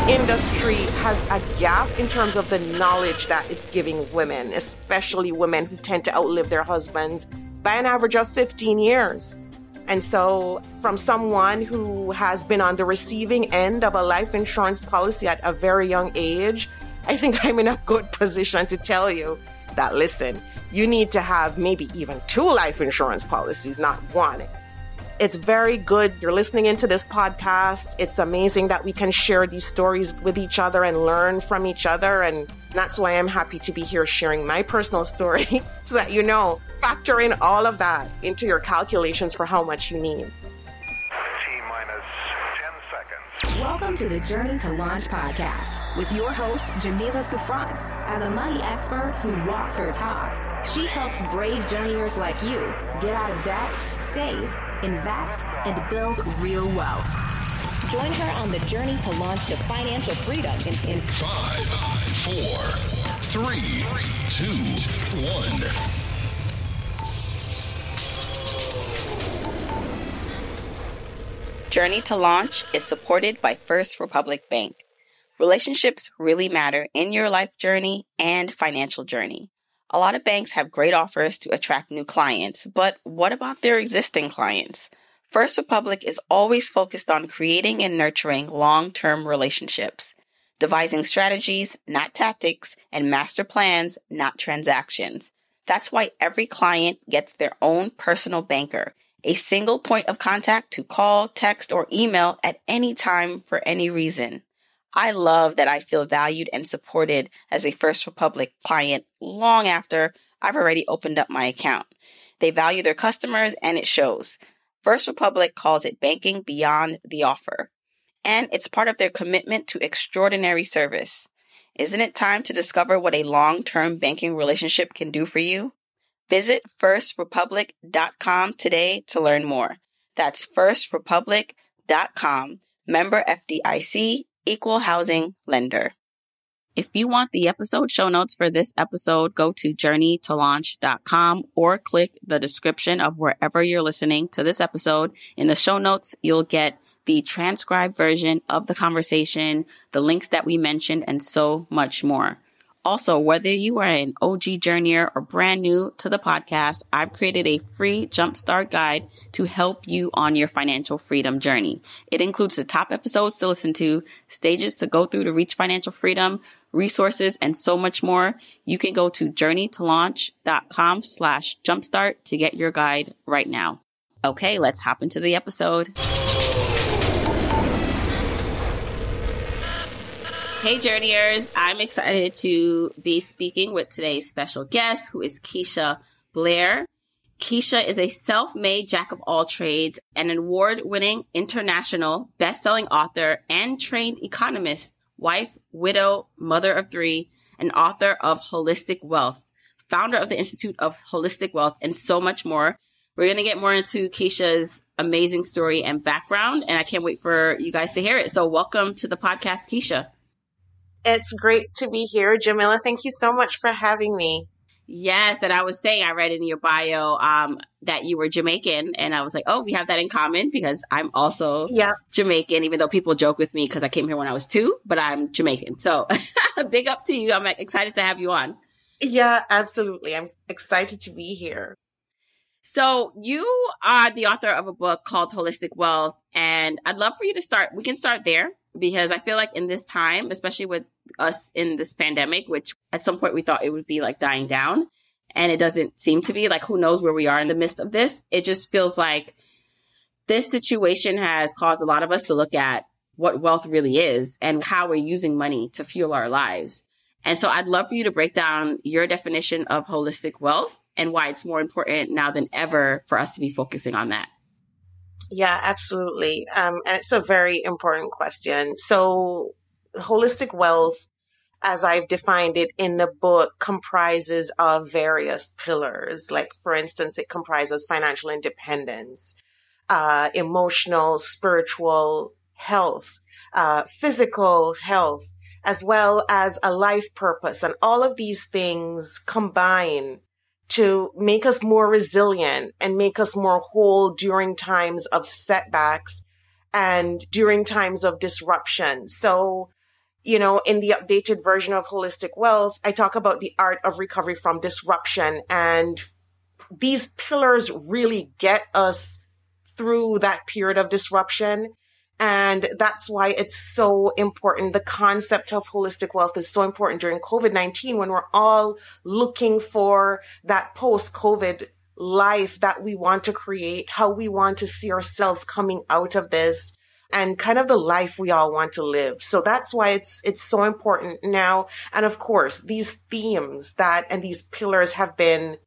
industry has a gap in terms of the knowledge that it's giving women, especially women who tend to outlive their husbands by an average of 15 years. And so from someone who has been on the receiving end of a life insurance policy at a very young age, I think I'm in a good position to tell you that, listen, you need to have maybe even 2 life insurance policies, not 1. It's very good you're listening into this podcast. It's amazing that we can share these stories with each other and learn from each other. And that's why I'm happy to be here sharing my personal story so that you know, factor in all of that into your calculations for how much you need. T-minus 10 seconds. Welcome to the Journey to Launch podcast with your host, Jamila Souffrant. As a money expert who walks her talk, she helps brave journeyers like you get out of debt, save, invest, and build real wealth. Join her on the journey to launch to financial freedom in 5, 4, 3, 2, 1. Journey to Launch is supported by First Republic Bank. Relationships really matter in your life journey and financial journey. A lot of banks have great offers to attract new clients, but what about their existing clients? First Republic is always focused on creating and nurturing long-term relationships, devising strategies, not tactics, and master plans, not transactions. That's why every client gets their own personal banker, a single point of contact to call, text, or email at any time for any reason. I love that I feel valued and supported as a First Republic client long after I've already opened up my account. They value their customers and it shows. First Republic calls it banking beyond the offer. And it's part of their commitment to extraordinary service. Isn't it time to discover what a long-term banking relationship can do for you? Visit firstrepublic.com today to learn more. That's firstrepublic.com. Member FDIC. Equal housing lender. If you want the episode show notes for this episode, go to journeytolaunch.com or click the description of wherever you're listening to this episode. In the show notes, you'll get the transcribed version of the conversation, the links that we mentioned, and so much more. Also, whether you are an OG journeyer or brand new to the podcast, I've created a free jumpstart guide to help you on your financial freedom journey. It includes the top episodes to listen to, stages to go through to reach financial freedom, resources, and so much more. You can go to journeytolaunch.com/jumpstart to get your guide right now. Okay, let's hop into the episode. Hey journeyers, I'm excited to be speaking with today's special guest, who is Keisha Blair. Keisha is a self-made jack of all trades, an award-winning international best-selling author and trained economist, wife, widow, mother of 3, and author of Holistic Wealth, founder of the Institute of Holistic Wealth, and so much more. We're going to get more into Keisha's amazing story and background, and I can't wait for you guys to hear it. So welcome to the podcast, Keisha. It's great to be here, Jamila. Thank you so much for having me. Yes. And I was saying, I read in your bio that you were Jamaican. And I was like, oh, we have that in common because I'm also Jamaican, even though people joke with me because I came here when I was 2, but I'm Jamaican. So big up to you. I'm excited to have you on. Yeah, absolutely. I'm excited to be here. So you are the author of a book called Holistic Wealth. And I'd love for you to start. We can start there. Because I feel like in this time, especially with us in this pandemic, which at some point we thought it would be like dying down, and it doesn't seem to be, like, who knows where we are in the midst of this. It just feels like this situation has caused a lot of us to look at what wealth really is and how we're using money to fuel our lives. And so I'd love for you to break down your definition of holistic wealth and why it's more important now than ever for us to be focusing on that. Yeah, absolutely. And it's a very important question. So holistic wealth, as I've defined it in the book, comprises of various pillars. Like, for instance, it comprises financial independence, emotional, spiritual health, physical health, as well as a life purpose. And all of these things combine to make us more resilient and make us more whole during times of setbacks and during times of disruption. So in the updated version of Holistic Wealth, I talk about the art of recovery from disruption. And these pillars really get us through that period of disruption. And that's why it's so important. The concept of holistic wealth is so important during COVID-19 when we're all looking for that post-COVID life that we want to create, how we want to see ourselves coming out of this, and kind of the life we all want to live. So that's why it's so important now. And of course, these themes and these pillars have been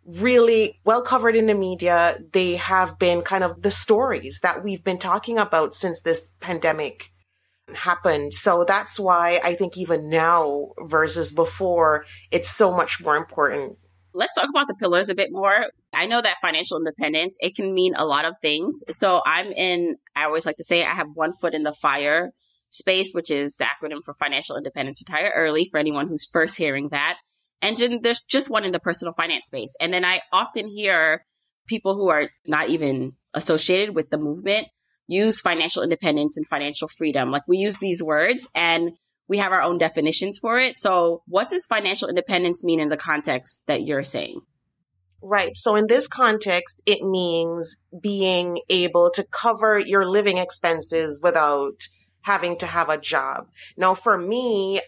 really well covered in the media. They have been kind of the stories that we've been talking about since this pandemic happened. So that's why I think even now versus before, it's so much more important. Let's talk about the pillars a bit more. I know that financial independence, it can mean a lot of things. So I always like to say I have one foot in the FIRE space, which is the acronym for Financial Independence Retire Early for anyone who's first hearing that. And then there's just one in the personal finance space. And then I often hear people who are not even associated with the movement use financial independence and financial freedom. Like we use these words and we have our own definitions for it. So what does financial independence mean in the context that you're saying? Right. So in this context, it means being able to cover your living expenses without having to have a job. Now, for me,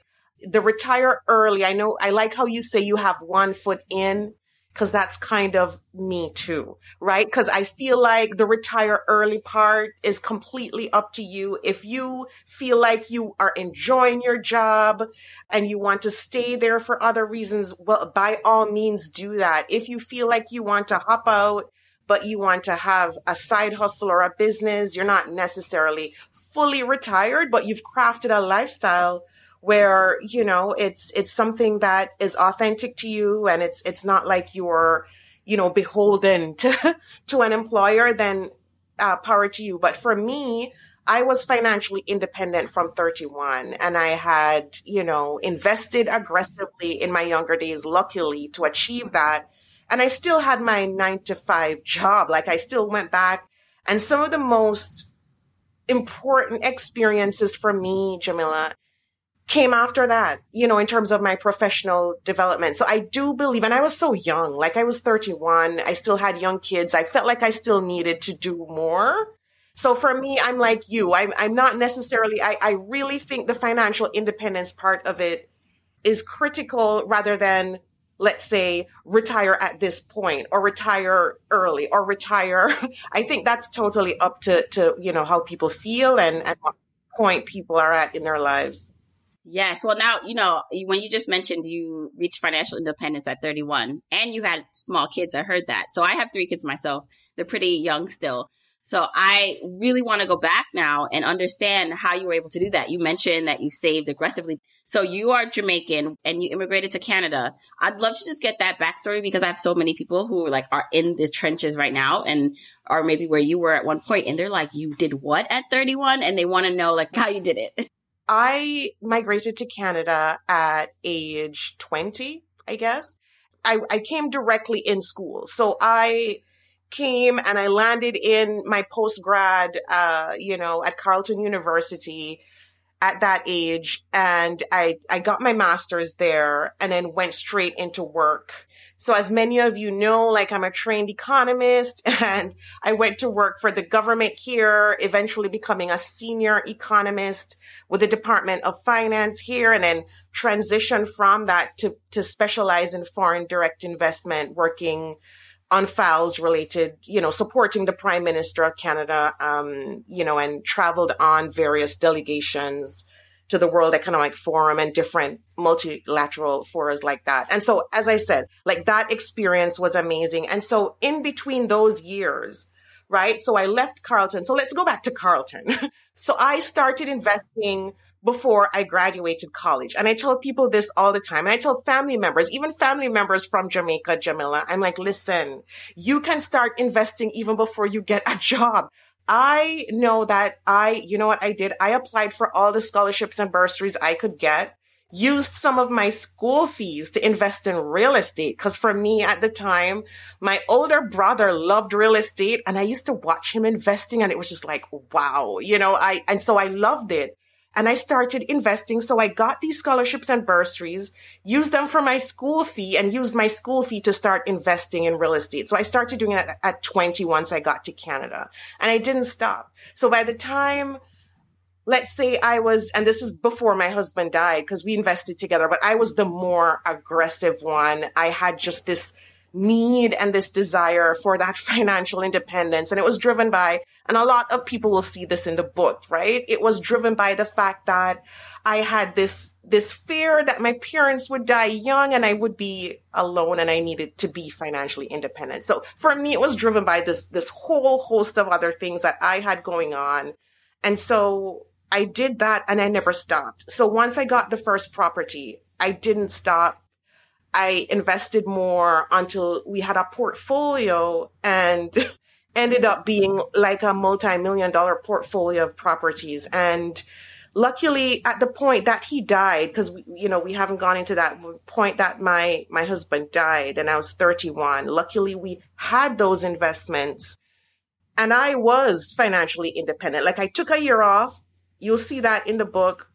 the retire early, I like how you say you have one foot in, because that's kind of me too, right? Because I feel like the retire early part is completely up to you. If you feel like you are enjoying your job and you want to stay there for other reasons, well, by all means do that. If you feel like you want to hop out, but you want to have a side hustle or a business, you're not necessarily fully retired, but you've crafted a lifestyle where, it's something that is authentic to you and it's not like you're, beholden to an employer, then power to you. But for me, I was financially independent from 31 and I had, invested aggressively in my younger days, luckily to achieve that. And I still had my 9-to-5 job. Like I still went back, and some of the most important experiences for me, Jamila, came after that, in terms of my professional development. So I do believe, and I was so young, like I was 31, I still had young kids. I felt like I still needed to do more. So for me, I'm like you, I'm not necessarily, I really think the financial independence part of it is critical rather than, let's say, retire at this point or retire early or retire. I think that's totally up to how people feel and at what point people are at in their lives. Yes. Well, now, when you just mentioned you reached financial independence at 31 and you had small kids, I heard that. So I have 3 kids myself. They're pretty young still. So I really want to go back now and understand how you were able to do that. You mentioned that you saved aggressively. So you are Jamaican and you immigrated to Canada. I'd love to just get that backstory because I have so many people who are in the trenches right now and are maybe where you were at one point and they're like, you did what at 31? And they want to know how you did it. I migrated to Canada at age 20, I guess. I came directly in school. So I came and I landed in my post-grad, at Carleton University at that age. And I got my master's there and then went straight into work. So as many of you know, I'm a trained economist and I went to work for the government here, eventually becoming a senior economist with the Department of Finance here, and then transitioned from that to specialize in foreign direct investment, working on files related, supporting the Prime Minister of Canada, and traveled on various delegations to the World Economic Forum and different multilateral forums like that. And so, as I said, that experience was amazing. And so in between those years, right? So I left Carleton. So let's go back to Carleton. So I started investing before I graduated college. And I tell people this all the time. And I tell family members, even family members from Jamaica, Jamila, I'm like, listen, you can start investing even before you get a job. I know that you know what I did? I applied for all the scholarships and bursaries I could get, used some of my school fees to invest in real estate. Because for me at the time, my older brother loved real estate and I used to watch him investing and it was just like, wow, and so I loved it. And I started investing. So I got these scholarships and bursaries, used them for my school fee, and used my school fee to start investing in real estate. So I started doing it at 20 once I got to Canada, and I didn't stop. So by the time, let's say I was, and this is before my husband died because we invested together, but I was the more aggressive one. I had just this need and this desire for that financial independence. And it was driven by, and a lot of people will see this in the book, right? It was driven by the fact that I had this fear that my parents would die young and I would be alone and I needed to be financially independent. So for me, it was driven by this whole host of other things that I had going on. And so I did that and I never stopped. So once I got the first property, I didn't stop. I invested more until we had a portfolio and ended up being like a multi-million-dollar portfolio of properties. And luckily at the point that he died, because we haven't gone into that point that my husband died and I was 31. Luckily we had those investments and I was financially independent. Like I took a year off. You'll see that in the book.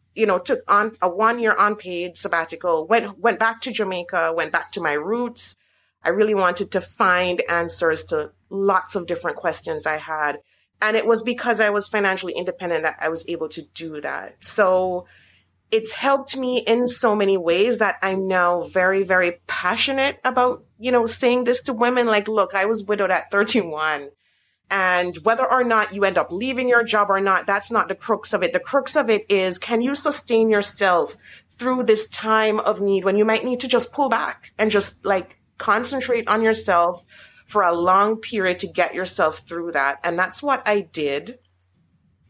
Took on a 1 year unpaid sabbatical, went back to Jamaica, went back to my roots. I really wanted to find answers to lots of different questions I had. And it was because I was financially independent that I was able to do that. So it's helped me in so many ways that I'm now very, very passionate about, saying this to women. Like, look, I was widowed at 31. And whether or not you end up leaving your job or not, that's not the crux of it. The crux of it is, can you sustain yourself through this time of need when you might need to just pull back and just like concentrate on yourself for a long period to get yourself through that? And that's what I did.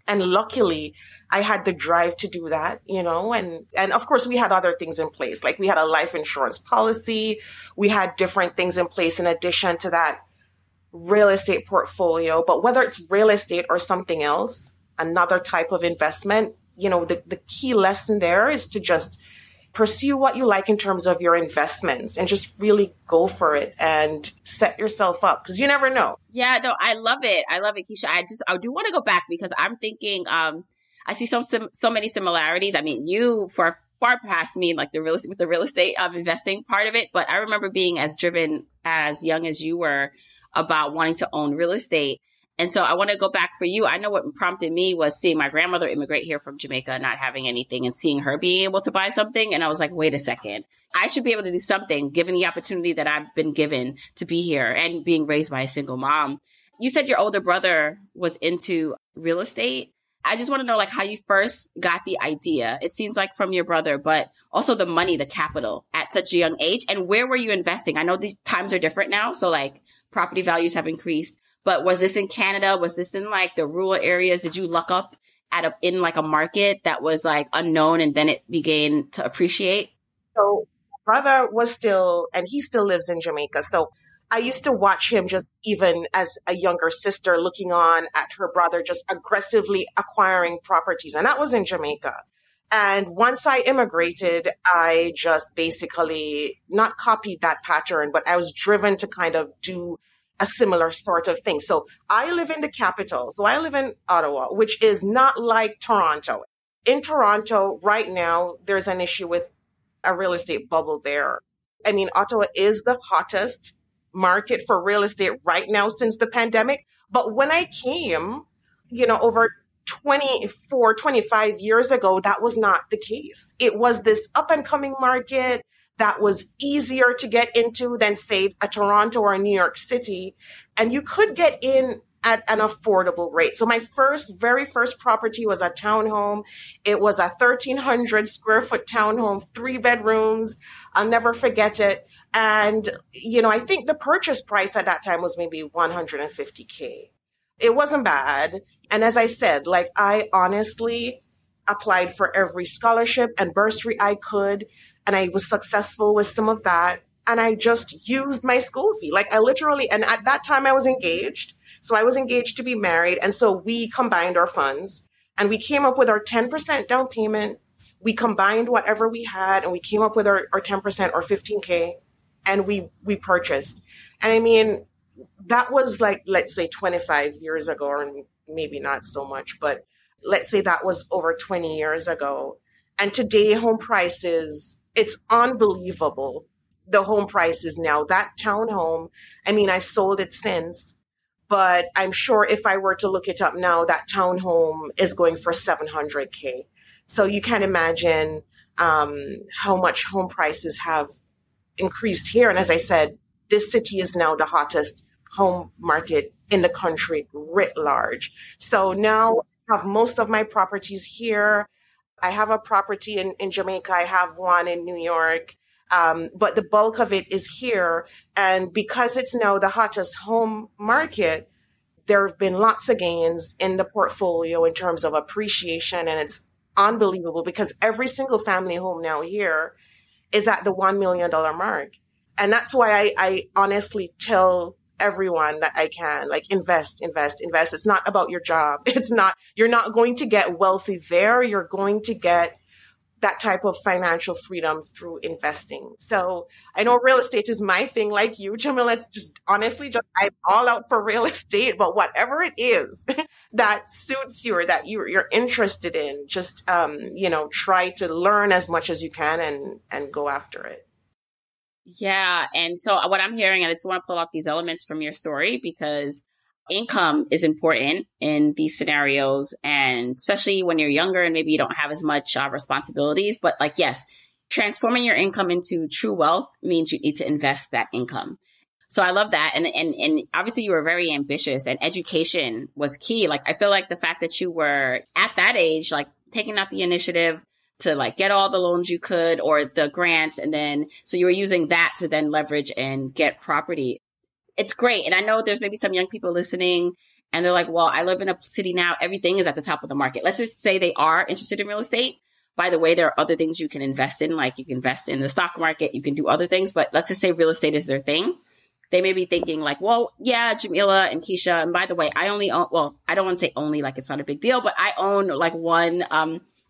And luckily, I had the drive to do that, and of course we had other things in place. Like we had a life insurance policy. We had different things in place in addition to that real estate portfolio. But whether it's real estate or something else, another type of investment, the key lesson there is to just pursue what you like in terms of your investments and just really go for it and set yourself up because you never know. Yeah, no, I love it. I love it, Keisha. I do want to go back because I'm thinking, I see so many similarities. I mean, you far past me, like the real estate investing part of it. But I remember being as driven as young as you were about wanting to own real estate. And so I want to go back for you. I know what prompted me was seeing my grandmother immigrate here from Jamaica, not having anything, and seeing her being able to buy something. And I was like, wait a second, I should be able to do something given the opportunity that I've been given to be here and being raised by a single mom. You said your older brother was into real estate. I just want to know like how you first got the idea. It seems like from your brother, but also the money, the capital at such a young age. And where were you investing? I know these times are different now. So like property values have increased. But was this in Canada? Was this in like the rural areas? Did you luck up in like a market that was like unknown and then it began to appreciate? So brother was still, and he still lives in Jamaica. So I used to watch him just even as a younger sister looking on at her brother, just aggressively acquiring properties. And that was in Jamaica. And once I immigrated, I just basically not copied that pattern, but I was driven to kind of do a similar sort of thing. So I live in the capital. So I live in Ottawa, which is not like Toronto. In Toronto right now, there's an issue with a real estate bubble there. I mean, Ottawa is the hottest market for real estate right now since the pandemic. But when I came, over 24, 25 years ago, that was not the case. It was this up and coming market that was easier to get into than, say, a Toronto or a New York City. And you could get in at an affordable rate. So my very first property was a townhome. It was a 1,300 square foot townhome, 3 bedrooms. I'll never forget it. And, I think the purchase price at that time was maybe $150K. It wasn't bad. And as I said, like I honestly applied for every scholarship and bursary I could. And I was successful with some of that. And I just used my school fee. Like I literally, and at that time I was engaged. So I was engaged to be married. And so we combined our funds and we came up with our 10% down payment. We combined whatever we had and we came up with our 10% or 15K and we purchased. And I mean, that was like, let's say 25 years ago, or maybe not so much, but Let's say that was over 20 years ago. And today home prices, it's unbelievable. The home prices now, that townhome, I mean, I've sold it since, but I'm sure if I were to look it up now, that townhome is going for 700K. So you can imagine how much home prices have increased here. And as I said, this city is now the hottest home market in the country writ large. So now I have most of my properties here. I have a property in Jamaica. I have one in New York. But the bulk of it is here. And because it's now the hottest home market, there have been lots of gains in the portfolio in terms of appreciation. And it's unbelievable because every single family home now here is at the $1 million mark. And that's why I honestly tell everyone that I can, like, invest. It's not about your job. You're not going to get wealthy there. You're going to get that type of financial freedom through investing. So I know real estate is my thing, like you, Jamila. It's just honestly, I'm all out for real estate, but whatever it is that suits you or that you're interested in, just, try to learn as much as you can and go after it. Yeah. And so what I'm hearing, and I just want to pull out these elements from your story because income is important in these scenarios. And especially when you're younger and maybe you don't have as much responsibilities, but like, yes, transforming your income into true wealth means you need to invest that income. So I love that. And obviously you were very ambitious and education was key. Like, I feel like the fact that you were at that age, like taking out the initiative to like get all the loans you could or the grants. And then, so you were using that to then leverage and get property. It's great. And I know there's maybe some young people listening and they're like, well, I live in a city now. Everything is at the top of the market. Let's just say they are interested in real estate. By the way, there are other things you can invest in, like you can invest in the stock market, you can do other things, but let's just say real estate is their thing. They may be thinking like, well, yeah, Jamila and Keisha. And by the way, I only own, well, I don't want to say only, like it's not a big deal, but I own like one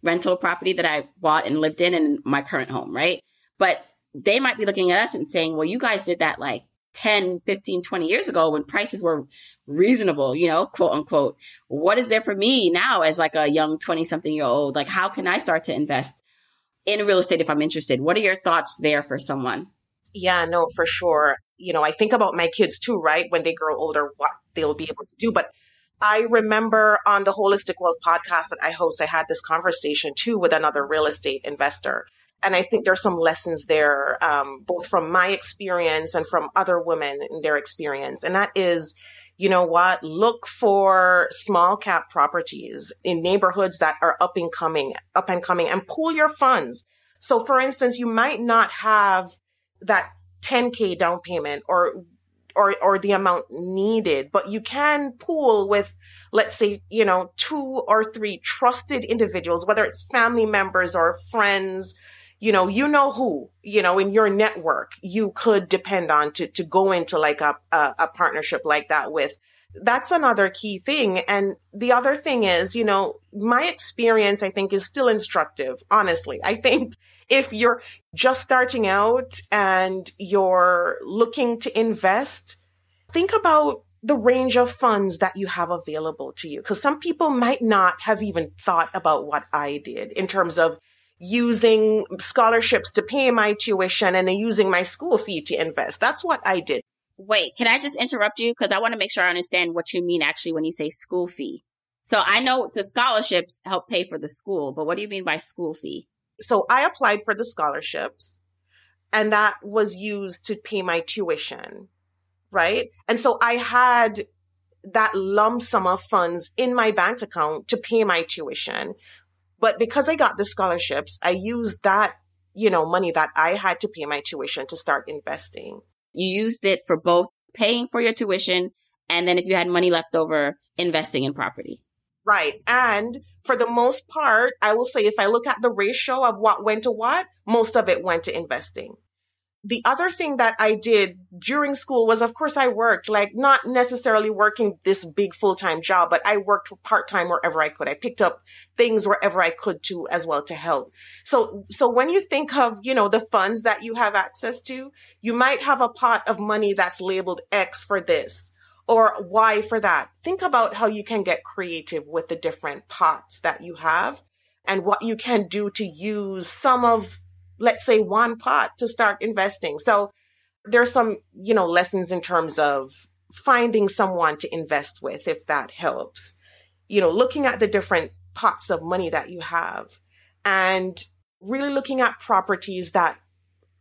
rental property that I bought and lived in my current home, right? But they might be looking at us and saying, well, you guys did that like 10, 15, 20 years ago when prices were reasonable, quote unquote. What is there for me now as like a young 20-something-year-old? Like, how can I start to invest in real estate if I'm interested? What are your thoughts there for someone? Yeah, no, for sure. I think about my kids too, right? When they grow older, what they'll be able to do. But I remember on the Holistic Wealth podcast that I host, I had this conversation too with another real estate investor. And I think there's some lessons there, both from my experience and from other women in their experience. And that is, look for small cap properties in neighborhoods that are up and coming and pool your funds. So for instance, you might not have that 10K down payment or the amount needed, but you can pool with, let's say, 2 or 3 trusted individuals, whether it's family members or friends, who, in your network, you could depend on to go into like a partnership like that with. That's another key thing. And the other thing is, my experience, I think, is still instructive. Honestly, I think if you're just starting out and you're looking to invest, think about the range of funds that you have available to you. Because some people might not have even thought about what I did in terms of using scholarships to pay my tuition and then using my school fee to invest. That's what I did. Wait, can I just interrupt you? Because I want to make sure I understand what you mean actually when you say school fee. So I know the scholarships help pay for the school, but what do you mean by school fee? So I applied for the scholarships and that was used to pay my tuition, right? And so I had that lump sum of funds in my bank account to pay my tuition. But because I got the scholarships, I used that, money that I had to pay my tuition to start investing. You used it for both paying for your tuition and then if you had money left over, investing in property. Right. And for the most part, I will say if I look at the ratio of what went to what, most of it went to investing. The other thing that I did during school was, of course, I worked, like not necessarily working this big full-time job, but I worked part-time wherever I could. I picked up things wherever I could too, as well to help. So when you think of, the funds that you have access to, you might have a pot of money that's labeled X for this, or why for that. Think about how you can get creative with the different pots that you have and what you can do to use some of, let's say, one pot to start investing. So there's some, lessons in terms of finding someone to invest with, if that helps. Looking at the different pots of money that you have and really looking at properties that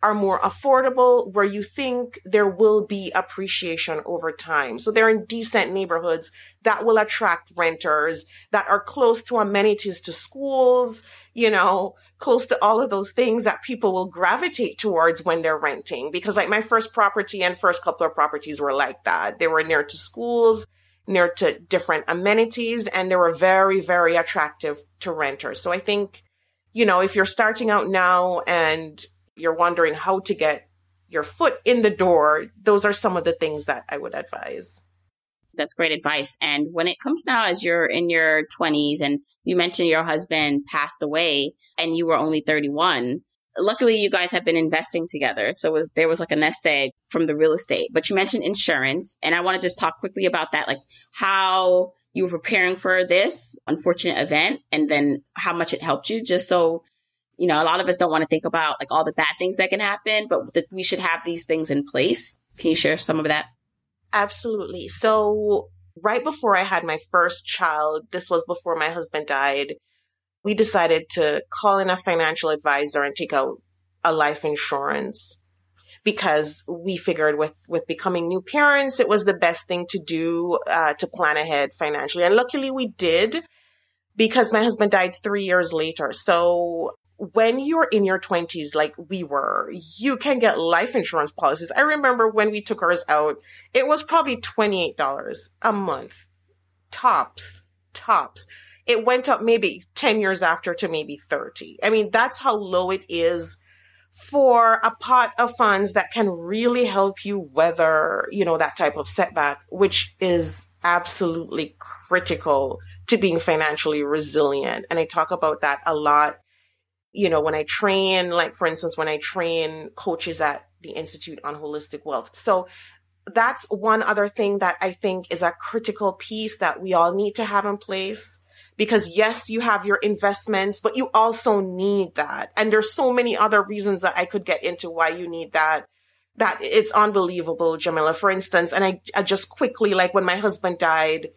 are more affordable, where you think there will be appreciation over time. So they're in decent neighborhoods that will attract renters, that are close to amenities, to schools, close to all of those things that people will gravitate towards when they're renting. Because like my first property and first couple of properties were like that. They were near to schools, near to different amenities, and they were very, very attractive to renters. So I think, if you're starting out now and you're wondering how to get your foot in the door, those are some of the things that I would advise. That's great advice. And when it comes now as you're in your 20s and you mentioned your husband passed away and you were only 31, luckily you guys have been investing together. So there was like a nest egg from the real estate. But you mentioned insurance, and I want to just talk quickly about that, like how you were preparing for this unfortunate event and then how much it helped you, just so a lot of us don't want to think about like all the bad things that can happen, but that we should have these things in place. Can you share some of that? Absolutely. So right before I had my first child, this was before my husband died, we decided to call in a financial advisor and take out a life insurance because we figured with becoming new parents, it was the best thing to do to plan ahead financially. And luckily we did, because my husband died 3 years later. So when you're in your 20s, like we were, you can get life insurance policies. I remember when we took ours out, it was probably $28 a month. Tops. It went up maybe 10 years after to maybe 30. I mean, that's how low it is for a pot of funds that can really help you weather, that type of setback, which is absolutely critical to being financially resilient. And I talk about that a lot. When I train, like for instance, when I train coaches at the Institute on Holistic Wealth. So that's one other thing that I think is a critical piece that we all need to have in place. Because yes, you have your investments, but you also need that. And there's so many other reasons that I could get into why you need that. That it's unbelievable, Jamila. For instance, and I just quickly, like when my husband died,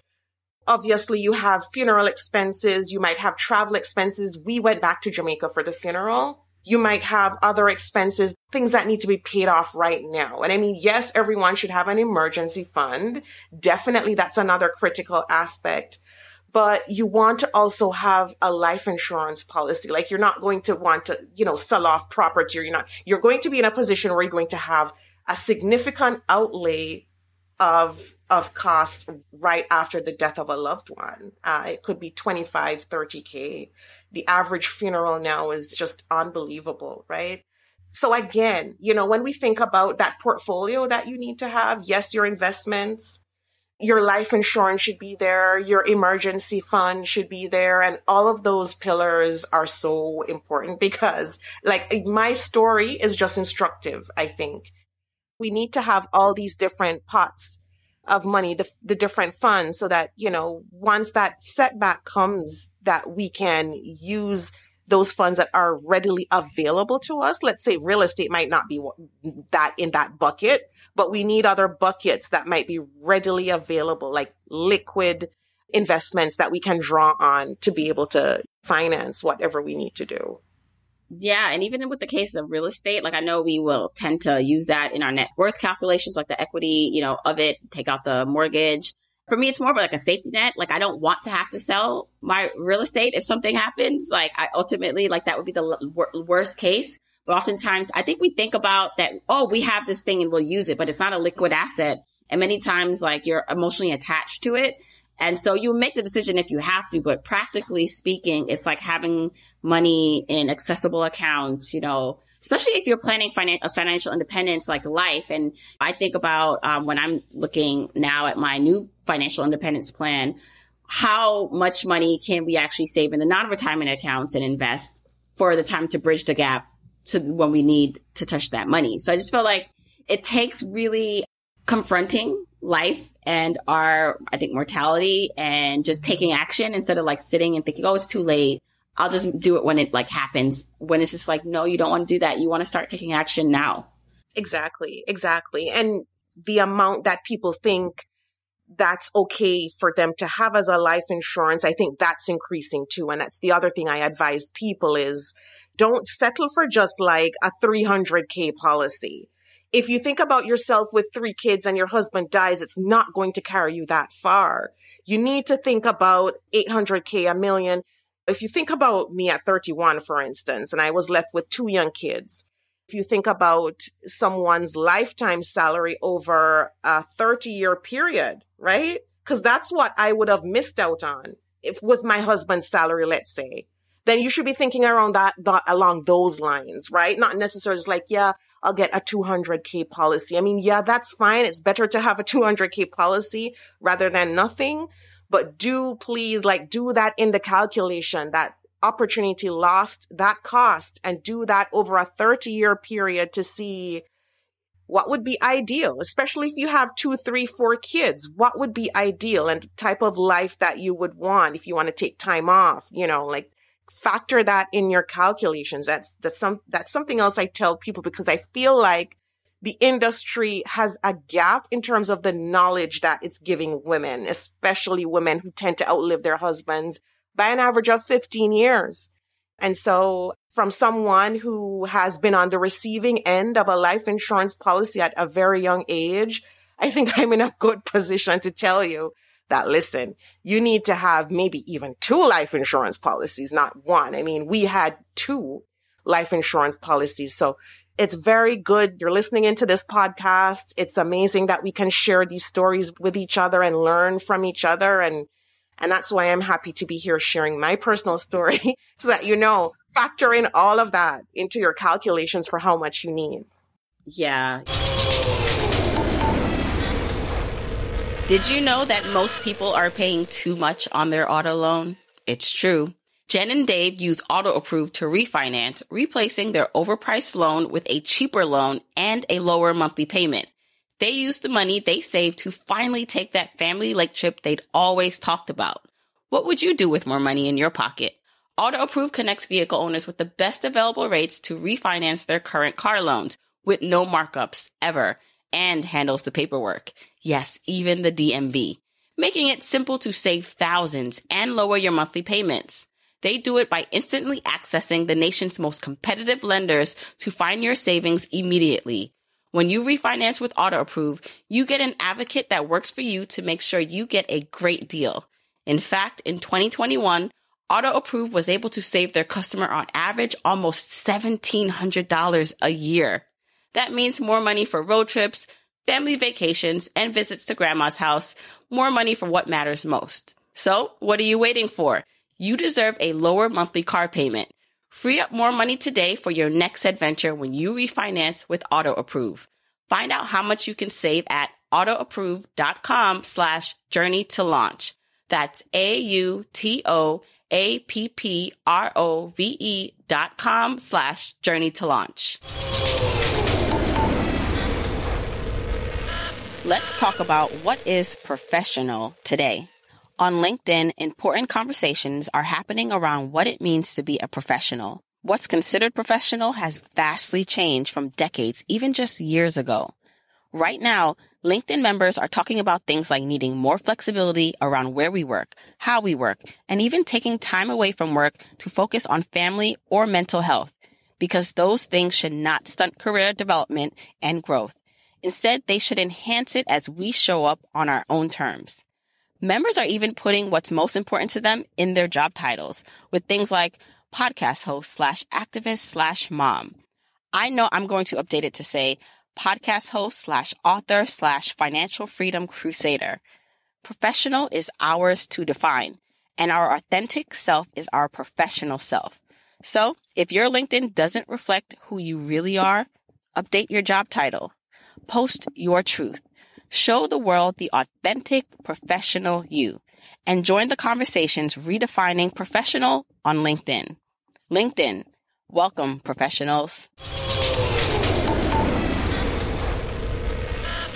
obviously, you have funeral expenses. You might have travel expenses. We went back to Jamaica for the funeral. You might have other expenses, things that need to be paid off right now. And I mean, yes, everyone should have an emergency fund. Definitely, that's another critical aspect. But you want to also have a life insurance policy. Like you're not going to want to, sell off property, or you're going to be in a position where you're going to have a significant outlay of costs right after the death of a loved one. It could be 25, 30K. The average funeral now is just unbelievable, right? So again, when we think about that portfolio that you need to have, yes, your investments, your life insurance should be there, your emergency fund should be there. And all of those pillars are so important because like my story is just instructive, I think. We need to have all these different pots of money, the different funds, so that, once that setback comes, that we can use those funds that are readily available to us. Let's say real estate might not be that in that bucket, but we need other buckets that might be readily available, like liquid investments that we can draw on to be able to finance whatever we need to do. Yeah. And even with the case of real estate, like I know we will tend to use that in our net worth calculations, like the equity, of it, take out the mortgage. For me, it's more of like a safety net. Like I don't want to have to sell my real estate if something happens. Like I ultimately, like that would be the worst case. But oftentimes I think we think about that, we have this thing and we'll use it, but it's not a liquid asset. And many times like you're emotionally attached to it. And so you make the decision if you have to, but practically speaking, it's like having money in accessible accounts, especially if you're planning financial independence like life. And I think about when I'm looking now at my new financial independence plan, how much money can we actually save in the non-retirement accounts and invest for the time to bridge the gap to when we need to touch that money. So I just feel like it takes really confronting life and our, I think, mortality and just taking action instead of like sitting and thinking, oh, it's too late. I'll just do it when it like happens. When it's just like, no, you don't want to do that. You want to start taking action now. Exactly. And the amount that people think that's okay for them to have as a life insurance, I think that's increasing too. And that's the other thing I advise people is don't settle for just like a 300K policy. If you think about yourself with 3 kids and your husband dies, it's not going to carry you that far. You need to think about 800K, a million. If you think about me at 31, for instance, and I was left with 2 young kids, if you think about someone's lifetime salary over a 30-year period, right? Because that's what I would have missed out on if with my husband's salary, let's say. Then you should be thinking around that along those lines, right? Not necessarily just like, yeah, I'll get a 200K policy. I mean, yeah, that's fine. It's better to have a 200K policy rather than nothing. But do please do that in the calculation, that opportunity lost, that cost, and do that over a 30-year period to see what would be ideal, especially if you have 2, 3, 4 kids. What would be ideal and the type of life that you would want if you want to take time off, factor that in your calculations. That's something else I tell people because I feel like the industry has a gap in terms of the knowledge that it's giving women, especially women who tend to outlive their husbands by an average of 15 years. And so from someone who has been on the receiving end of a life insurance policy at a very young age, I think I'm in a good position to tell you that, listen, you need to have maybe even 2 life insurance policies, not 1. I mean, we had 2 life insurance policies. So it's very good. You're listening into this podcast. It's amazing that we can share these stories with each other and learn from each other. And that's why I'm happy to be here sharing my personal story so that, factor in all of that into your calculations for how much you need. Yeah. Did you know that most people are paying too much on their auto loan? It's true. Jen and Dave use Auto Approve to refinance, replacing their overpriced loan with a cheaper loan and a lower monthly payment. They use the money they saved to finally take that family lake trip they'd always talked about. What would you do with more money in your pocket? Auto Approve connects vehicle owners with the best available rates to refinance their current car loans with no markups ever and handles the paperwork. Yes, even the DMV, making it simple to save thousands and lower your monthly payments. They do it by instantly accessing the nation's most competitive lenders to find your savings immediately. When you refinance with Auto Approve, you get an advocate that works for you to make sure you get a great deal. In fact, in 2021, Auto Approve was able to save their customer on average almost $1,700 a year. That means more money for road trips, family vacations, and visits to grandma's house, more money for what matters most. So, what are you waiting for? You deserve a lower monthly car payment. Free up more money today for your next adventure when you refinance with Auto Approve. Find out how much you can save at autoapprove.com/journey to launch. That's AUTOAPPROVE.com/journey to launch. Let's talk about what is professional today. On LinkedIn, important conversations are happening around what it means to be a professional. What's considered professional has vastly changed from decades, even just years ago. Right now, LinkedIn members are talking about things like needing more flexibility around where we work, how we work, and even taking time away from work to focus on family or mental health, because those things should not stunt career development and growth. Instead, they should enhance it as we show up on our own terms. Members are even putting what's most important to them in their job titles with things like podcast host /activist /mom. I know I'm going to update it to say podcast host /author /financial freedom crusader. Professional is ours to define, and our authentic self is our professional self. So if your LinkedIn doesn't reflect who you really are, update your job title. Post your truth. Show the world the authentic professional you, and join the conversations redefining professional on LinkedIn. LinkedIn. Welcome, professionals.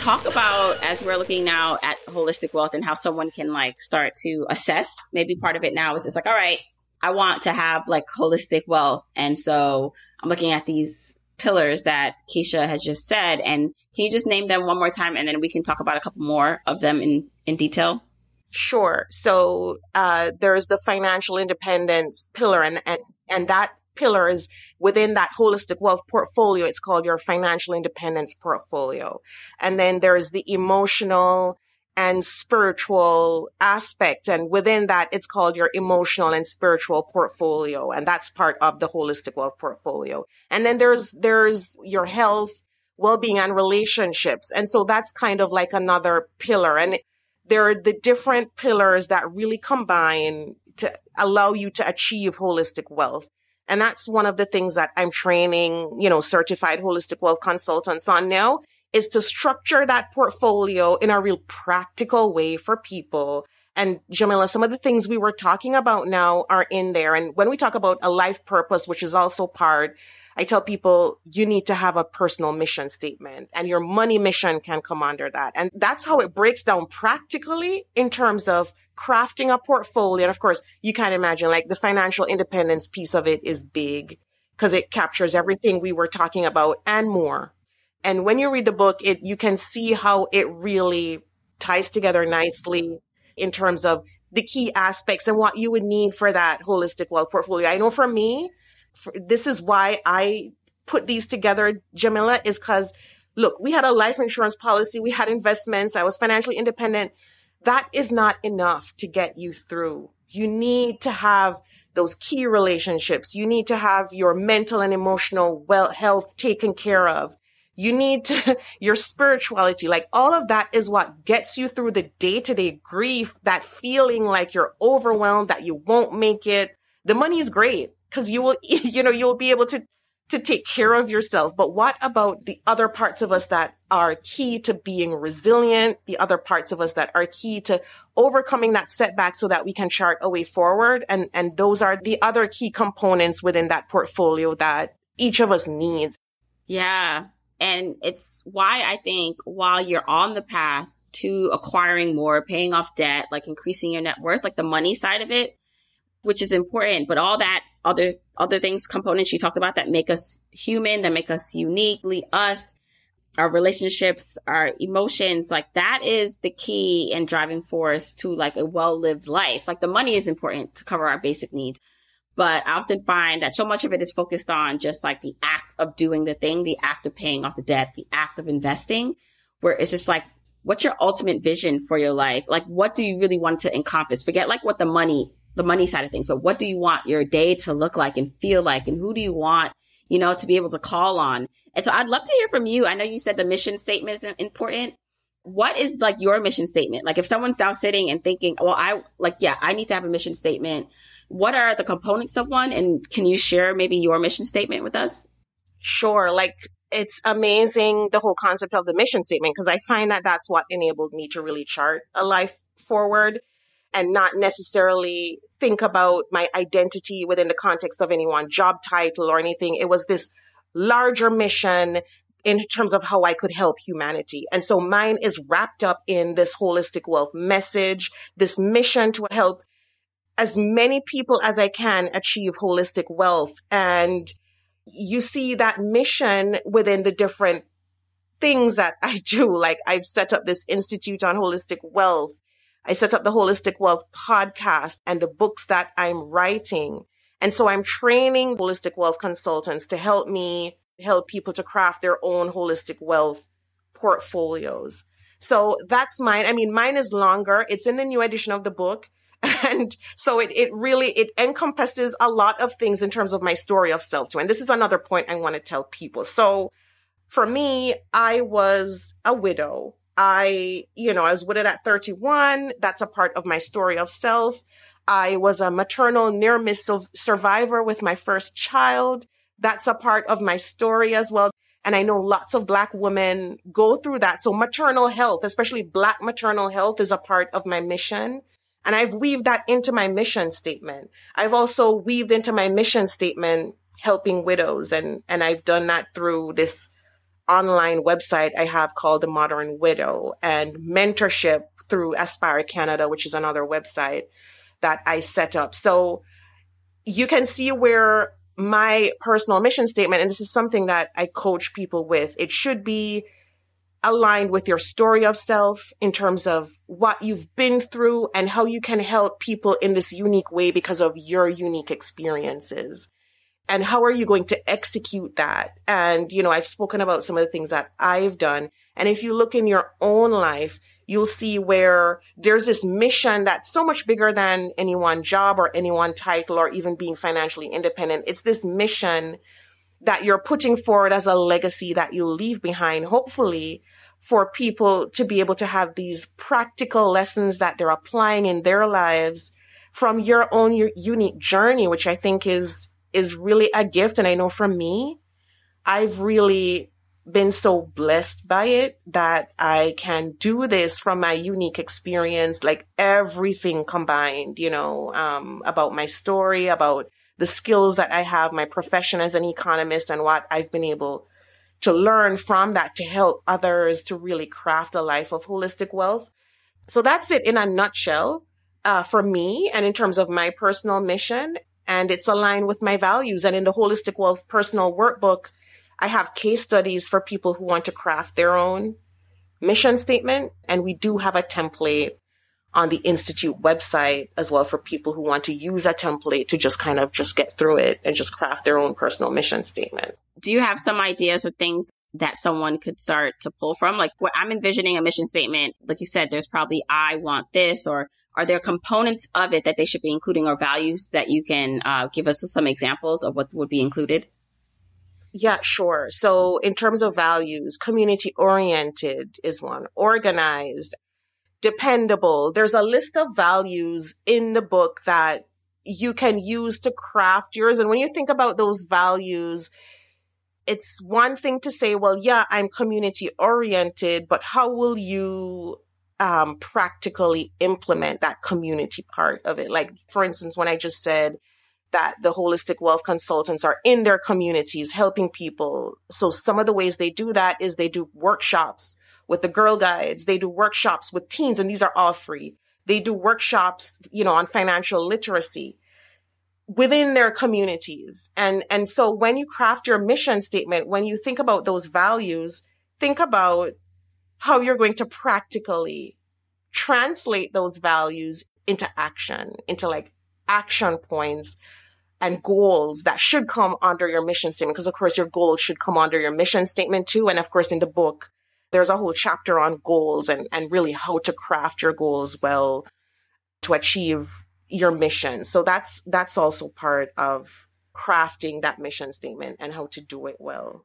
talk about, as we're looking now at holistic wealth and how someone can like start to assess, maybe part of it now is just like, all right, I want to have like holistic wealth. And so I'm looking at these pillars that Keisha has just said. And can you just name them one more time? And then we can talk about a couple more of them in detail. Sure. So there's the financial independence pillar, and that pillar is within that holistic wealth portfolio. It's called your financial independence portfolio. And then there's the emotional and spiritual aspect. And within that, it's called your emotional and spiritual portfolio. And that's part of the holistic wealth portfolio. And then there's your health, well-being, and relationships. And so that's kind of like another pillar. And there are the different pillars that really combine to allow you to achieve holistic wealth. And that's one of the things that I'm training, certified holistic wealth consultants on now, is to structure that portfolio in a real practical way for people. And Jamila, some of the things we were talking about now are in there. And when we talk about a life purpose, which is also part, I tell people you need to have a personal mission statement, and your money mission can come under that. And that's how it breaks down practically in terms of crafting a portfolio. And of course, you can imagine like the financial independence piece of it is big because it captures everything we were talking about and more. And when you read the book, you can see how it really ties together nicely in terms of the key aspects and what you would need for that holistic wealth portfolio. I know for me, this is why I put these together, Jamila, is because, look, we had a life insurance policy. We had investments. I was financially independent. That is not enough to get you through. You need to have those key relationships. You need to have your mental and emotional health taken care of. You need to, your spirituality, like all of that is what gets you through the day-to-day grief, that feeling like you're overwhelmed, that you won't make it. The money is great because you will, you'll be able to take care of yourself. But what about the other parts of us that are key to being resilient, the other parts of us that are key to overcoming that setback so that we can chart a way forward? And those are the other key components within that portfolio that each of us needs. Yeah. And it's why I think while you're on the path to acquiring more, paying off debt, like increasing your net worth, like the money side of it, which is important, but all that other things, components you talked about that make us human, that make us uniquely us, our relationships, our emotions, like that is the key and driving force to like a well-lived life. Like the money is important to cover our basic needs. But I often find that so much of it is focused on just like the act of doing the thing, the act of paying off the debt, the act of investing, where it's just like, what's your ultimate vision for your life? Like, what do you really want to encompass? Forget like what the money side of things, but what do you want your day to look like and feel like? And who do you want, to be able to call on? And so I'd love to hear from you. I know you said the mission statement is important. What is like your mission statement? Like if someone's now sitting and thinking, well, I need to have a mission statement. What are the components of one? And can you share maybe your mission statement with us? Sure. Like it's amazing, the whole concept of the mission statement, because I find that that's what enabled me to really chart a life forward and not necessarily think about my identity within the context of any one job title or anything. It was this larger mission in terms of how I could help humanity. And so mine is wrapped up in this holistic wealth message, this mission to help as many people as I can achieve holistic wealth. And you see that mission within the different things that I do. Like I've set up this Institute on Holistic Wealth. I set up the Holistic Wealth podcast and the books that I'm writing. And so I'm training holistic wealth consultants to help people to craft their own holistic wealth portfolios. So that's mine. I mean, mine is longer. It's in the new edition of the book. And so it really encompasses a lot of things in terms of my story of self-too. And this is another point I want to tell people. So for me, I was a widow. I was widowed at 31. That's a part of my story of self. I was a maternal near-miss survivor with my first child. That's a part of my story as well. And I know lots of Black women go through that. So maternal health, especially Black maternal health, is a part of my mission. And I've weaved that into my mission statement. I've also weaved into my mission statement helping widows. And I've done that through this online website I have called The Modern Widow, and mentorship through Aspire Canada, which is another website that I set up. So you can see where my personal mission statement, and this is something that I coach people with, it should be aligned with your story of self in terms of what you've been through and how you can help people in this unique way because of your unique experiences. And how are you going to execute that? And, I've spoken about some of the things that I've done. And if you look in your own life, you'll see where there's this mission that's so much bigger than any one job or any one title or even being financially independent. It's this mission that you're putting forward as a legacy that you'll leave behind, hopefully, for people to be able to have these practical lessons that they're applying in their lives from your own unique journey, which I think is really a gift. And I know for me, I've really been so blessed by it that I can do this from my unique experience, like everything combined, about my story, about the skills that I have, my profession as an economist, and what I've been able to learn from that to help others to really craft a life of holistic wealth. So that's it in a nutshell for me and in terms of my personal mission. And it's aligned with my values. And in the Holistic Wealth Personal Workbook, I have case studies for people who want to craft their own mission statement. And we do have a template on the Institute website as well for people who want to use a template to just kind of just get through it and just craft their own personal mission statement. Do you have some ideas or things that someone could start to pull from? Like what I'm envisioning a mission statement, like you said, there's probably I want this, or are there components of it that they should be including or values that you can give us some examples of what would be included? Yeah, sure. So in terms of values, community oriented is one, organized, dependable. There's a list of values in the book that you can use to craft yours. And when you think about those values, it's one thing to say, well, yeah, I'm community oriented, but how will you practically implement that community part of it? Like, for instance, when I just said that the holistic wealth consultants are in their communities helping people. So some of the ways they do that is they do workshops with the Girl Guides. They do workshops with teens, and these are all free. They do workshops, on financial literacy within their communities. And so when you craft your mission statement, when you think about those values, think about how you're going to practically translate those values into action, into like action points and goals that should come under your mission statement. Because of course your goals should come under your mission statement too. And of course in the book, there's a whole chapter on goals and really how to craft your goals well to achieve your mission. So that's also part of crafting that mission statement and how to do it well.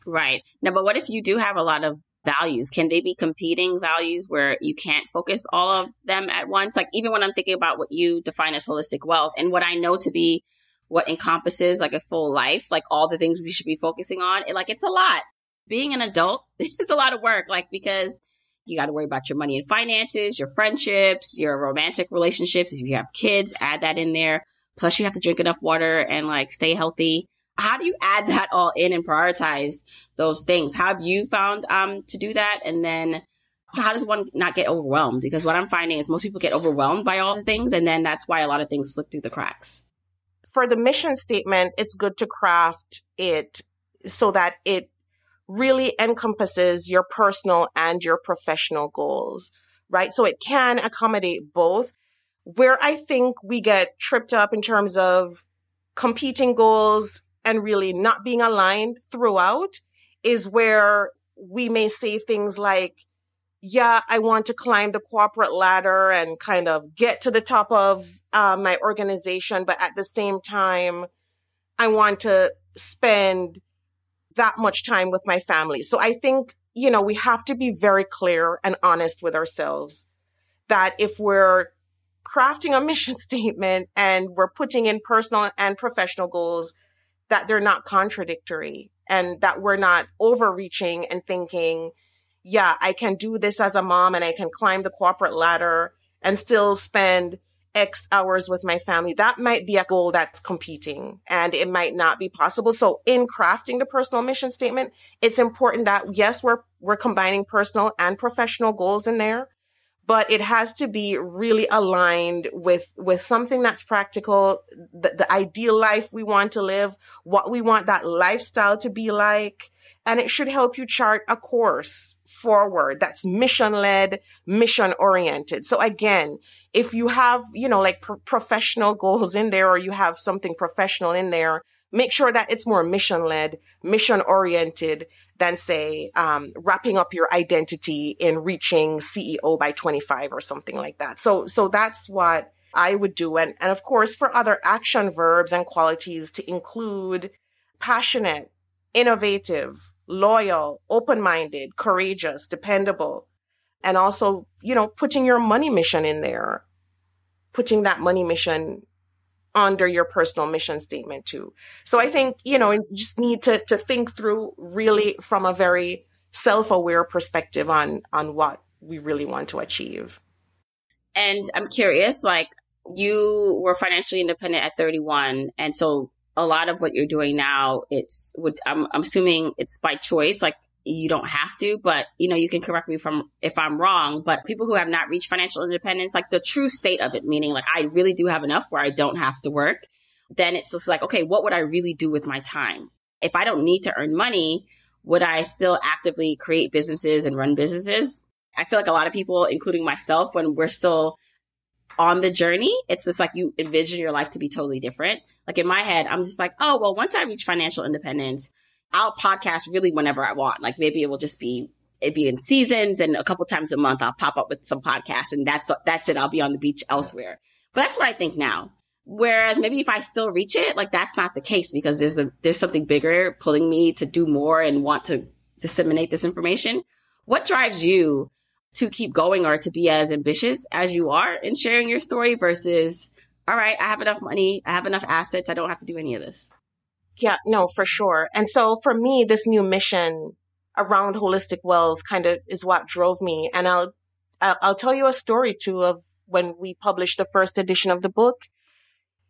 Right. Now, but what if you do have a lot of values? Can they be competing values where you can't focus all of them at once? Like even when I'm thinking about what you define as holistic wealth and what I know to be what encompasses like a full life, like all the things we should be focusing on, it's a lot. Being an adult is a lot of work, like because you got to worry about your money and finances, your friendships, your romantic relationships. If you have kids, add that in there. Plus you have to drink enough water and like stay healthy. How do you add that all in and prioritize those things? How have you found to do that? And then how does one not get overwhelmed? Because what I'm finding is most people get overwhelmed by all the things. And then that's why a lot of things slip through the cracks. For the mission statement, it's good to craft it so that it really encompasses your personal and your professional goals, right? So it can accommodate both. Where I think we get tripped up in terms of competing goals and really not being aligned throughout is where we may say things like, yeah, I want to climb the corporate ladder and kind of get to the top of my organization. But at the same time, I want to spend that much time with my family. So I think, we have to be very clear and honest with ourselves that if we're crafting a mission statement and we're putting in personal and professional goals, that they're not contradictory and that we're not overreaching and thinking, yeah, I can do this as a mom and I can climb the corporate ladder and still spend X hours with my family. That might be a goal that's competing and it might not be possible. So in crafting the personal mission statement, it's important that yes, we're combining personal and professional goals in there, but it has to be really aligned with something that's practical, the ideal life we want to live, what we want that lifestyle to be like. And it should help you chart a course forward that's mission-led, mission-oriented. So again, if you have, like professional goals in there, or you have something professional in there, make sure that it's more mission-led, mission-oriented than say, wrapping up your identity in reaching CEO by 25 or something like that. So that's what I would do. And of course, for other action verbs and qualities to include passionate, innovative, loyal, open-minded, courageous, dependable, and also, putting your money mission in there, putting that money mission under your personal mission statement too. So I think, you just need to think through really from a very self-aware perspective on what we really want to achieve. And I'm curious, like you were financially independent at 31. And so a lot of what you're doing now, I'm assuming it's by choice. Like you don't have to, but you can correct me if I'm wrong, but people who have not reached financial independence, like the true state of it, meaning like I really do have enough where I don't have to work, then it's just like, okay, what would I really do with my time? If I don't need to earn money, would I still actively create businesses and run businesses? I feel like a lot of people, including myself, when we're still on the journey, it's just like you envision your life to be totally different. Like in my head, I'm just like, oh, well, once I reach financial independence, I'll podcast really whenever I want. Like maybe it'd be in seasons, and a couple times a month I'll pop up with some podcasts, and that's it. I'll be on the beach elsewhere. But that's what I think now. Whereas maybe if I still reach it, like that's not the case, because there's something bigger pulling me to do more and want to disseminate this information. What drives you to keep going or to be as ambitious as you are in sharing your story versus, all right, I have enough money, I have enough assets, I don't have to do any of this? Yeah, no, for sure. And so for me, this new mission around holistic wealth kind of is what drove me. And I'll tell you a story too of when we published the first edition of the book.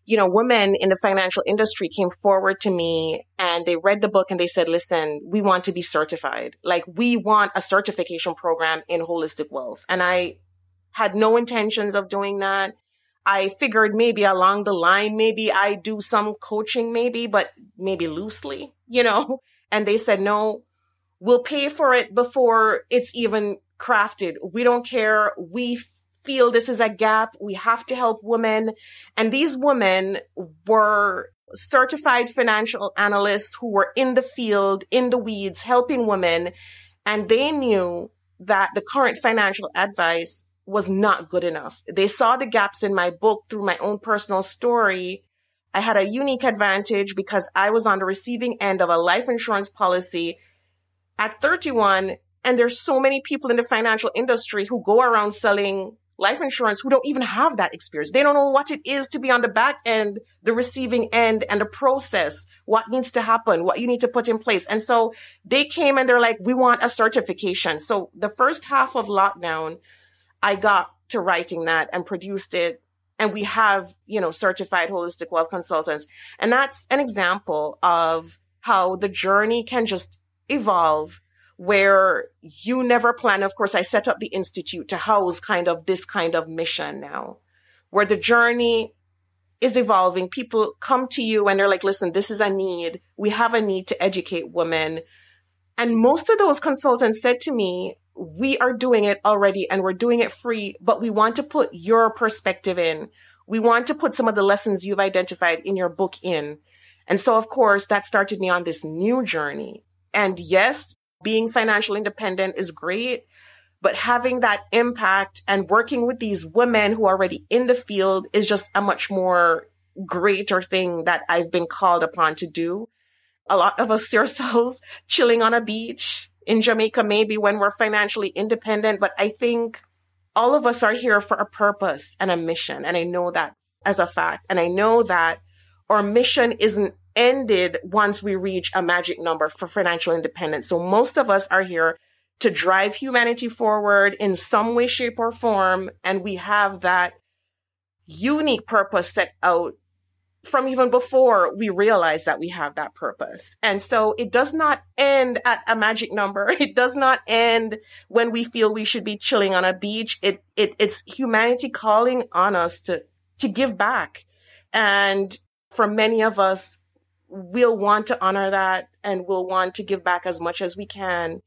Women in the financial industry came forward to me and they read the book and they said, listen, we want to be certified. Like we want a certification program in holistic wealth. And I had no intentions of doing that. I figured maybe along the line, maybe I do some coaching, but maybe loosely, and they said, no, we'll pay for it before it's even crafted. We don't care. We feel this is a gap. We have to help women. And these women were certified financial analysts who were in the field, in the weeds, helping women. And they knew that the current financial advice was not good enough. They saw the gaps in my book through my own personal story. I had a unique advantage because I was on the receiving end of a life insurance policy at 31. And there's so many people in the financial industry who go around selling life insurance who don't even have that experience. They don't know what it is to be on the back end, the receiving end, and the process, what needs to happen, what you need to put in place. And so they came and they're like, we want a certification. So the first half of lockdown, I got to writing that and produced it. And we have, certified holistic wealth consultants. And that's an example of how the journey can just evolve where you never plan. Of course, I set up the Institute to house this kind of mission now, where the journey is evolving. People come to you and they're like, listen, this is a need. We have a need to educate women. And most of those consultants said to me, we are doing it already and we're doing it free, but we want to put your perspective in. We want to put some of the lessons you've identified in your book in. And so, of course, that started me on this new journey. And yes, being financially independent is great, but having that impact and working with these women who are already in the field is just a much more greater thing that I've been called upon to do. A lot of us see ourselves chilling on a beach in Jamaica, maybe when we're financially independent. But I think all of us are here for a purpose and a mission. And I know that as a fact. And I know that our mission isn't ended once we reach a magic number for financial independence. So most of us are here to drive humanity forward in some way, shape, or form. And we have that unique purpose set out from even before we realize that we have that purpose. And so it does not end at a magic number. It does not end when we feel we should be chilling on a beach. It's humanity calling on us to give back. And for many of us, we'll want to honor that and we'll want to give back as much as we can.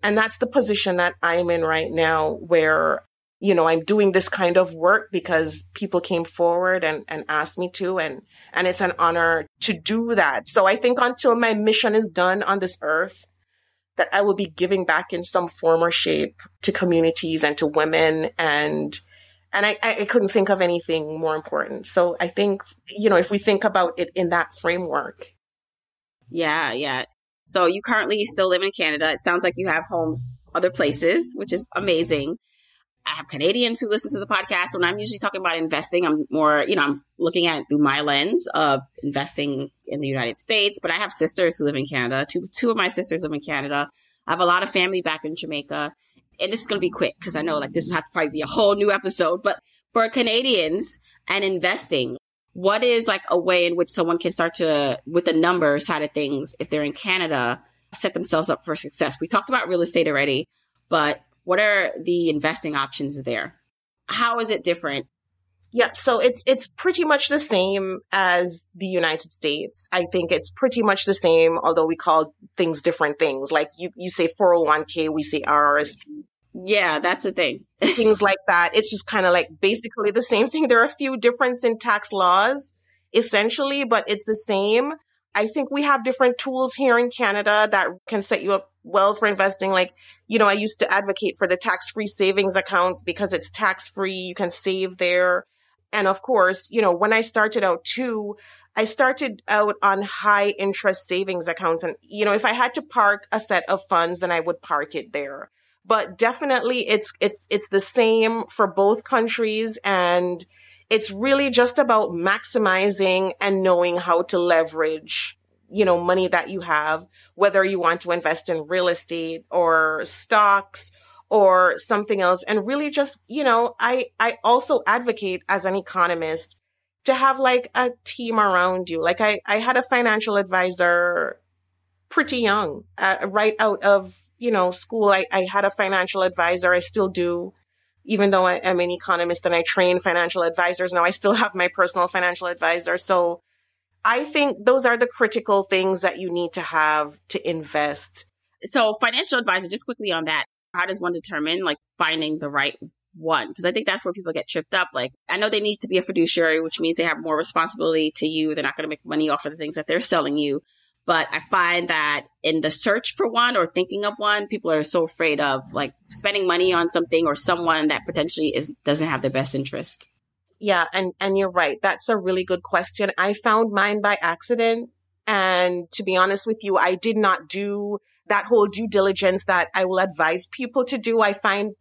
And that's the position that I'm in right now, where, you know, I'm doing this kind of work because people came forward and asked me to, and it's an honor to do that. So I think until my mission is done on this earth, that I will be giving back in some form or shape to communities and to women. And I couldn't think of anything more important. So I think, you know, if we think about it in that framework. Yeah, yeah. So you currently still live in Canada. It sounds like you have homes other places, which is amazing. I have Canadians who listen to the podcast. When I'm usually talking about investing, I'm more, you know, I'm looking at it through my lens of investing in the United States. But I have sisters who live in Canada. Two of my sisters live in Canada. I have a lot of family back in Jamaica. And this is going to be quick because I know like this will have to probably be a whole new episode. But for Canadians and investing, what is like a way in which someone can start to, with the number side of things, if they're in Canada, set themselves up for success? We talked about real estate already, but what are the investing options there? How is it different? Yeah, so it's pretty much the same as the United States. I think it's pretty much the same, although we call things different things. Like you say 401k, we say RRSP. Yeah, that's the thing. Things like that. It's just kind of like basically the same thing. There are a few differences in tax laws, essentially, but it's the same. I think we have different tools here in Canada that can set you up well for investing. Like, you know, I used to advocate for the tax-free savings accounts because it's tax-free. You can save there. And of course, you know, when I started out too, I started out on high interest savings accounts. And, you know, if I had to park a set of funds, then I would park it there. But definitely it's the same for both countries. And it's really just about maximizing and knowing how to leverage, you know, money that you have, whether you want to invest in real estate or stocks or something else. And really just, you know, I also advocate as an economist to have like a team around you. Like I had a financial advisor pretty young, right out of, you know, school. I had a financial advisor. I still do. Even though I'm an economist and I train financial advisors now, I still have my personal financial advisor. So I think those are the critical things that you need to have to invest. So financial advisor, just quickly on that, how does one determine like finding the right one? Because I think that's where people get tripped up. Like, I know they need to be a fiduciary, which means they have more responsibility to you. They're not going to make money off of the things that they're selling you. But I find that in the search for one or thinking of one, people are so afraid of like spending money on something or someone that potentially doesn't have their best interest. Yeah. And you're right. That's a really good question. I found mine by accident. And to be honest with you, I did not do that whole due diligence that I will advise people to do. I found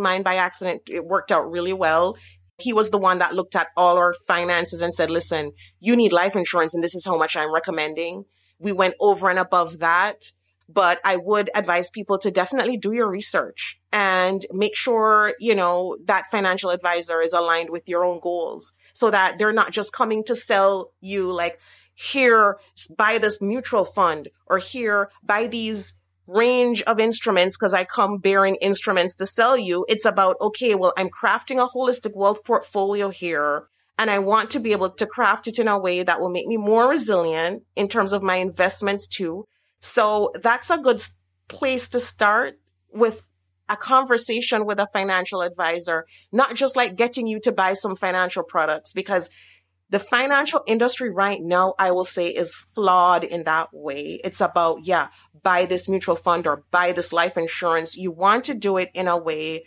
mine by accident. It worked out really well. He was the one that looked at all our finances and said, listen, you need life insurance and this is how much I'm recommending. We went over and above that, but I would advise people to definitely do your research and make sure, you know, that financial advisor is aligned with your own goals so that they're not just coming to sell you like, here, buy this mutual fund or here, buy these range of instruments because I come bearing instruments to sell you. It's about, okay, well, I'm crafting a holistic wealth portfolio here. And I want to be able to craft it in a way that will make me more resilient in terms of my investments too. So that's a good place to start with a conversation with a financial advisor, not just like getting you to buy some financial products, because the financial industry right now, I will say, is flawed in that way. It's about, yeah, buy this mutual fund or buy this life insurance. You want to do it in a way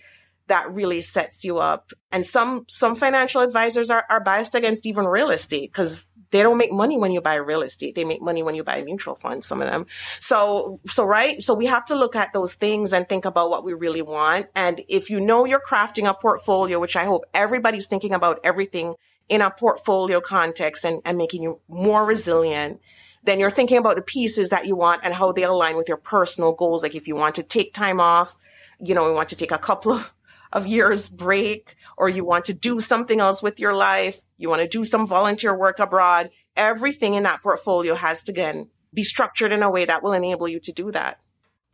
that really sets you up. And some financial advisors are biased against even real estate because they don't make money when you buy real estate. They make money when you buy mutual funds, some of them. So right. So we have to look at those things and think about what we really want. And if you know you're crafting a portfolio, which I hope everybody's thinking about everything in a portfolio context and making you more resilient, then you're thinking about the pieces that you want and how they align with your personal goals. Like if you want to take time off, you know, we want to take a couple of years break, or you want to do something else with your life, you want to do some volunteer work abroad, everything in that portfolio has to, again, be structured in a way that will enable you to do that.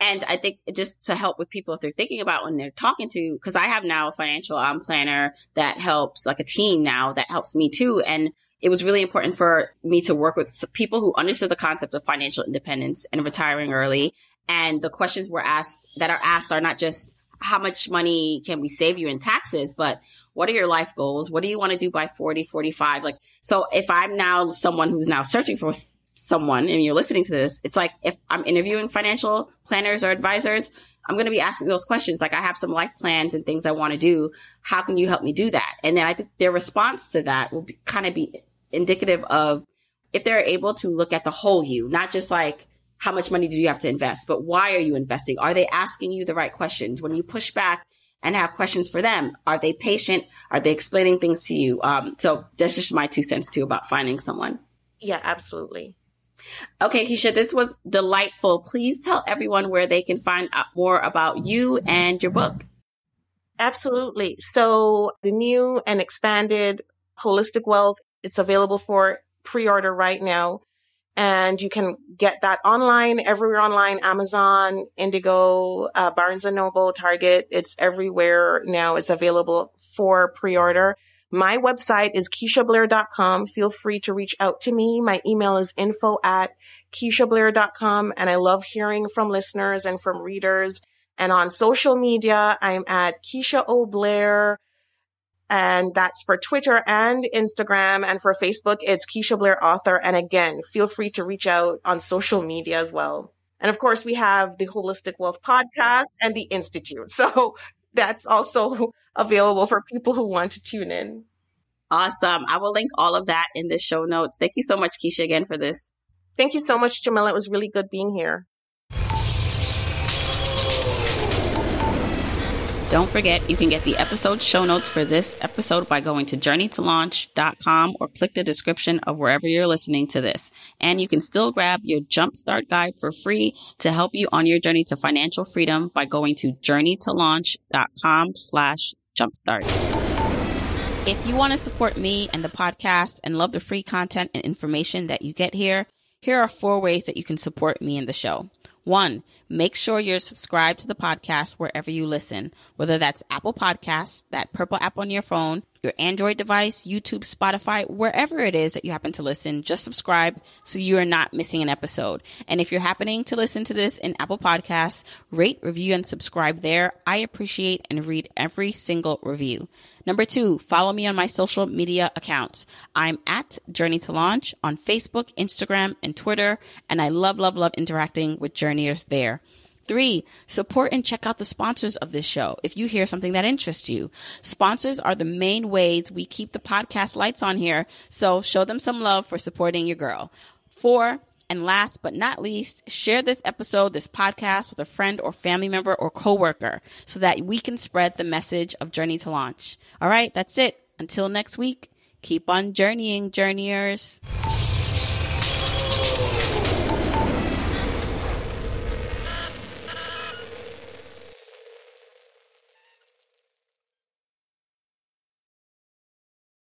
And I think just to help with people if they're thinking about when they're talking to, because I have now a financial planner that helps, like a team now that helps me too. And it was really important for me to work with people who understood the concept of financial independence and retiring early. And the questions that are asked are not just how much money can we save you in taxes, but what are your life goals? What do you want to do by 40, 45? Like, so if I'm now someone who's now searching for someone and you're listening to this, it's like if I'm interviewing financial planners or advisors, I'm going to be asking those questions. Like, I have some life plans and things I want to do. How can you help me do that? And then I think their response to that will kind of be indicative of if they're able to look at the whole you, not just like, how much money do you have to invest, but why are you investing? Are they asking you the right questions? When you push back and have questions for them, are they patient? Are they explaining things to you? So that's just my 2 cents too about finding someone. Yeah, absolutely. Okay, Keisha, this was delightful. Please tell everyone where they can find out more about you and your book. Absolutely. So the new and expanded Holistic Wealth, it's available for pre-order right now. And you can get that online, everywhere online, Amazon, Indigo, Barnes & Noble, Target. It's everywhere now. It's available for pre-order. My website is KeishaBlair.com. Feel free to reach out to me. My email is info@KeishaBlair.com. And I love hearing from listeners and from readers. And on social media, I'm at Keisha O. Blair. And that's for Twitter and Instagram. And for Facebook, it's Keisha Blair Author. And again, feel free to reach out on social media as well. And of course, we have the Holistic Wealth Podcast and the Institute. So that's also available for people who want to tune in. Awesome. I will link all of that in the show notes. Thank you so much, Keisha, again for this. Thank you so much, Jamila. It was really good being here. Don't forget, you can get the episode show notes for this episode by going to journeytolaunch.com or click the description of wherever you're listening to this. And you can still grab your Jumpstart Guide for free to help you on your journey to financial freedom by going to journeytolaunch.com/jumpstart. If you want to support me and the podcast and love the free content and information that you get here, here are 4 ways that you can support me and the show. 1, make sure you're subscribed to the podcast wherever you listen, whether that's Apple Podcasts, that purple app on your phone, your Android device, YouTube, Spotify, wherever it is that you happen to listen, just subscribe so you are not missing an episode. And if you're happening to listen to this in Apple Podcasts, rate, review, and subscribe there. I appreciate and read every single review. Number 2, follow me on my social media accounts. I'm at Journey to Launch on Facebook, Instagram, and Twitter, and I love, love, love interacting with journeyers there. 3, support and check out the sponsors of this show if you hear something that interests you. Sponsors are the main ways we keep the podcast lights on here, so show them some love for supporting your girl. 4, and last but not least, share this episode, this podcast with a friend or family member or coworker so that we can spread the message of Journey to Launch. All right, that's it. Until next week, keep on journeying, journeyers.